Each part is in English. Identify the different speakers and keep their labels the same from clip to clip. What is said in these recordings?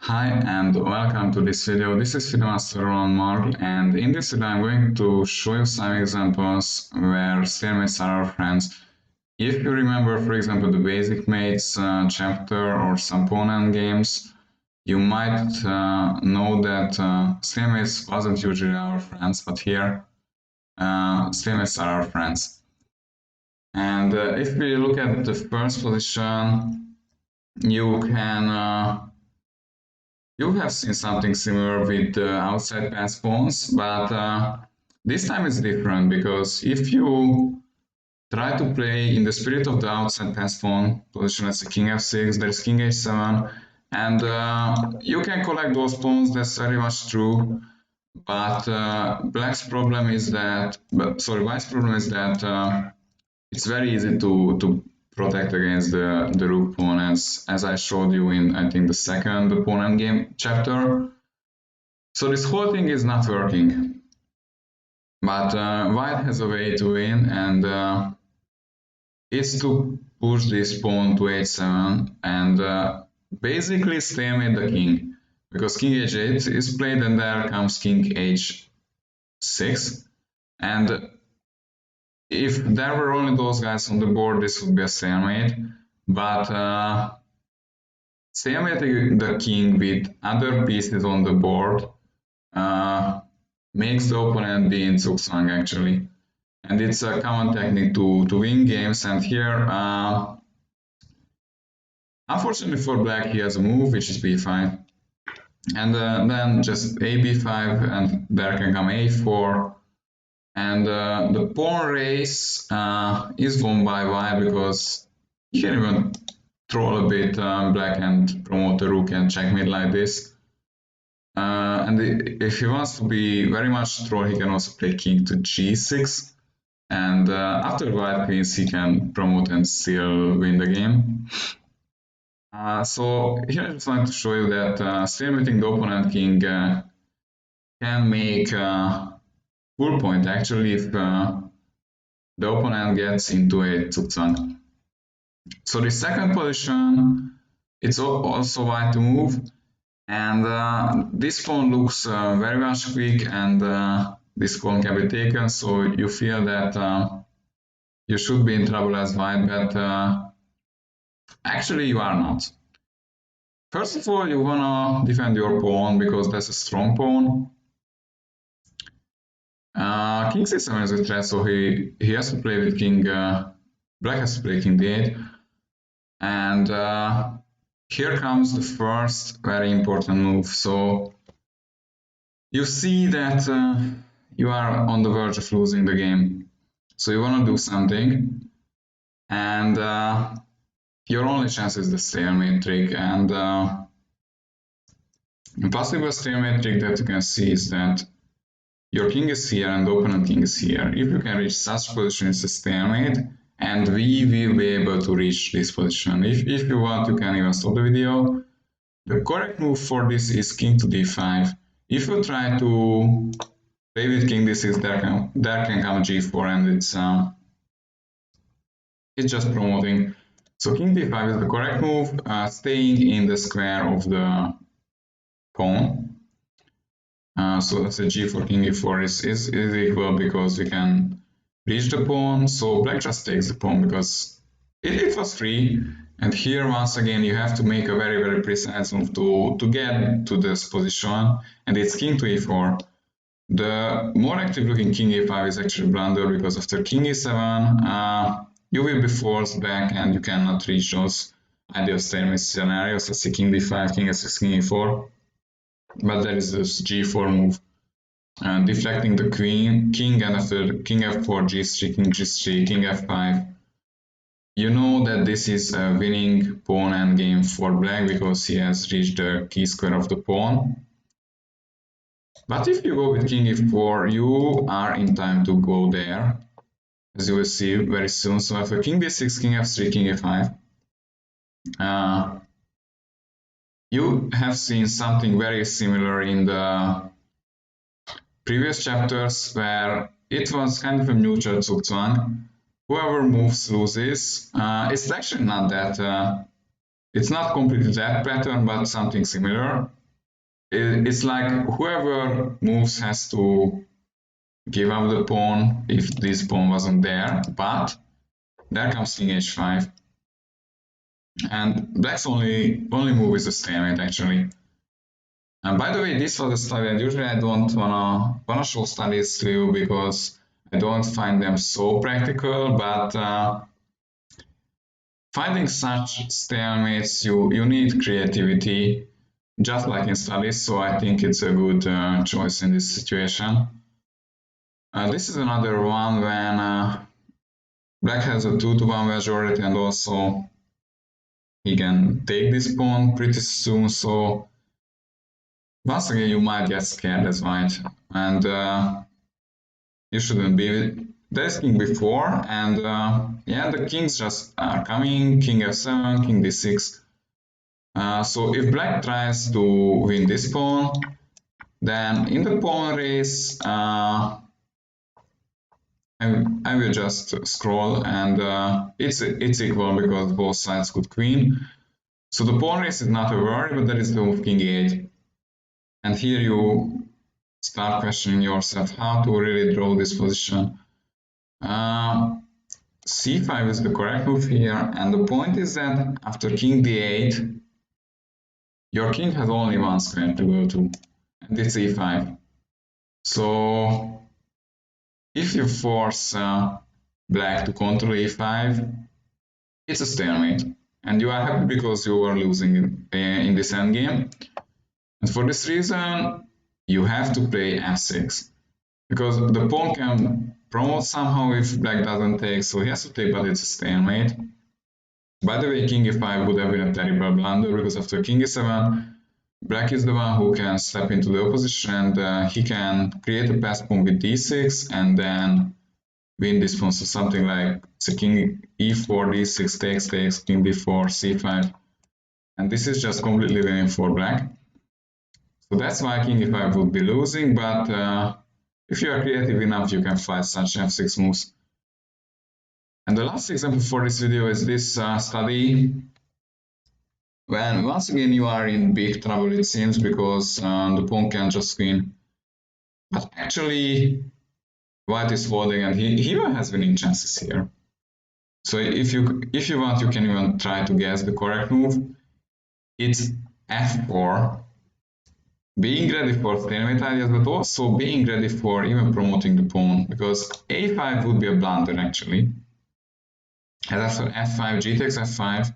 Speaker 1: Hi and welcome to this video. This is Master Roland Marl, and in this video I'm going to show you some examples where stalemates are our friends. If you remember, for example, the basic mates chapter or some pawn endgames, you might know that stalemates wasn't usually our friends, but here stalemates are our friends. And if we look at the first position, you can you have seen something similar with the outside pass pawns, but this time it's different because if you try to play in the spirit of the outside pass pawn position as a king f6, there's king h7, and you can collect those pawns, that's very much true. But black's problem is that, white's problem is that it's very easy to protect against the rook pawn as I showed you in I think the second opponent game chapter. So this whole thing is not working. But white has a way to win, and it's to push this pawn to h7 and basically stalemate the king, because king h8 is played and there comes king h6, and if there were only those guys on the board, this would be a stalemate. But stalemating the king with other pieces on the board makes the opponent be in zugzwang actually. And it's a common technique to win games. And here, unfortunately for black, he has a move which is b5. And then just a b5, and there can come a4. And the pawn race is won by white because he can even troll a bit black and promote the rook and checkmate like this. And if he wants to be very much troll, he can also play king to g6. And after white queens, he can promote and still win the game. So here I just wanted to show you that stalemating the opponent king can make full point actually if the opponent gets into a zugzwang. So the second position, it's also white to move, and this pawn looks very much quick, and this pawn can be taken, so you feel that you should be in trouble as white, but actually you are not. First of all, you wanna defend your pawn because that's a strong pawn. King c7 is a threat, so he has to play with king. Black has to play king d8, and here comes the first very important move. So you see that you are on the verge of losing the game, so you want to do something, and your only chance is the stalemate trick. And a possible stalemate trick that you can see is that your king is here and the opponent king is here. If you can reach such position, it's a stalemate, and we will be able to reach this position. If you want, you can even stop the video. The correct move for this is king to d5. If you try to play with king d6, there can come g4, and it's just promoting. So king d5 is the correct move, staying in the square of the pawn. So that's a g4, king e4 is equal because we can reach the pawn. So black just takes the pawn because it was free. And here, once again, you have to make a very, very precise move to get to this position. And it's king to e4. The more active looking king e5 is actually blunder because after king e7, you will be forced back and you cannot reach those ideal stalemate scenarios. Let's see, king d5, king s6, king e4. But there is this g4 move, deflecting the king, and after king f4, g3, king g3, king f5. You know that this is a winning pawn endgame for black because he has reached the key square of the pawn. But if you go with king e4, you are in time to go there, as you will see very soon. So after king d6, king f3, king e5, you have seen something very similar in the previous chapters where it was kind of a mutual zugzwang. Whoever moves loses. It's actually not that It's not completely that pattern, but something similar. It's like whoever moves has to give up the pawn if this pawn wasn't there, but there comes king h5, and black's only move is a stalemate actually. And by the way, this was a study, and usually I don't wanna show studies to you because I don't find them so practical, but finding such stalemates, you need creativity, just like in studies, so I think it's a good choice in this situation. This is another one when black has a 2-to-1 majority, and also he can take this pawn pretty soon, so once again you might get scared as white, and you shouldn't be. There's king before, and yeah, the kings just are coming, king f7, king d6. So if black tries to win this pawn, then in the pawn race, I will just scroll, and it's equal because both sides could queen. So the pawn race is not a worry, but there is the move king e8. And here you start questioning yourself how to really draw this position. C5 is the correct move here, and the point is that after king d8, your king has only one square to go to, and it's e5. So if you force black to control e5, it's a stalemate, and you are happy because you are losing in this endgame. And for this reason, you have to play f6, because the pawn can promote somehow if black doesn't take, so he has to take, but it's a stalemate. By the way, king e5 would have been a terrible blunder, because after king e7, black is the one who can step into the opposition, and he can create a pass pawn with d6 and then win this pawn. So something like so king e4, d6 takes, king d4, c5, and this is just completely winning for black. So that's why king e5 would be losing, but if you are creative enough, you can fight such f6 moves. And the last example for this video is this study when once again you are in big trouble, it seems, because the pawn can just win. But actually, white is folding, and he even has winning chances here. So if you want, you can even try to guess the correct move. It's f4, being ready for stalemate ideas, but also being ready for even promoting the pawn, because a5 would be a blunder actually. And after f5, g takes f5,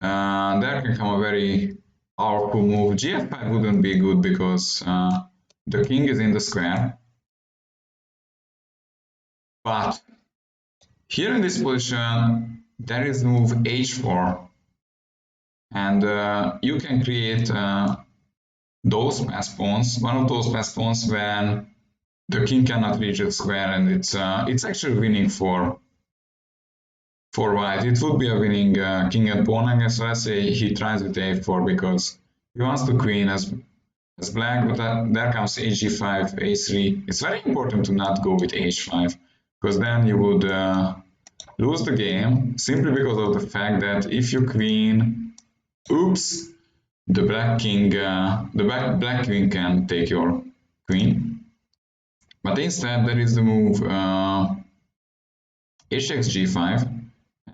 Speaker 1: there can come a very powerful move. Gf5 wouldn't be good because the king is in the square. But here in this position, there is move h4, and you can create those pass pawns, one of those pass pawns when the king cannot reach the square, and it's actually winning for white. It would be a winning king and pawn angle. So let's say he tries with a4 because he wants to queen as black, but there comes hg5, a3. It's very important to not go with h5, because then you would lose the game simply because of the fact that if you queen, oops, the black king, black queen can take your queen. But instead, there is the move hx g5,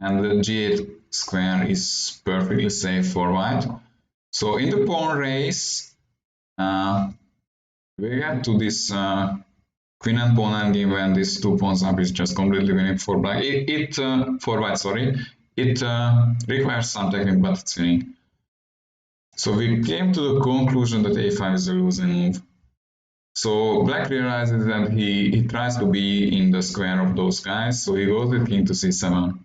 Speaker 1: and the g8 square is perfectly safe for white. So in the pawn race, we get to this queen and pawn endgame when these two pawns up is just completely winning for black. For white, sorry. It requires some technique, but it's winning. So we came to the conclusion that a5 is a losing move. So black realizes that he tries to be in the square of those guys, so he goes with king to c7.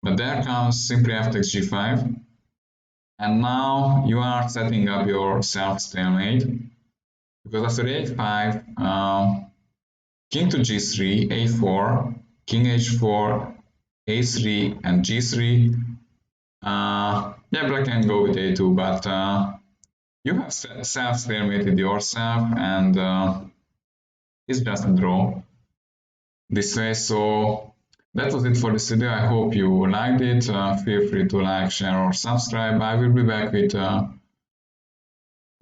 Speaker 1: But there comes simply f takes g5, and now you are setting up your self-stalemate, because after a5, king to g3, a4, king h4, a3, and g3. Yeah, black can go with a2, but you have self-stalemated yourself, and it's just a draw this way. So That was it for this video. I hope you liked it. Feel free to like, share, or subscribe. I will be back with some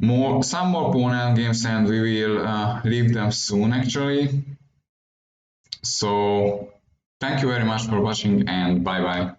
Speaker 1: more Pwnell games, and we will leave them soon actually. So thank you very much for watching, and bye bye.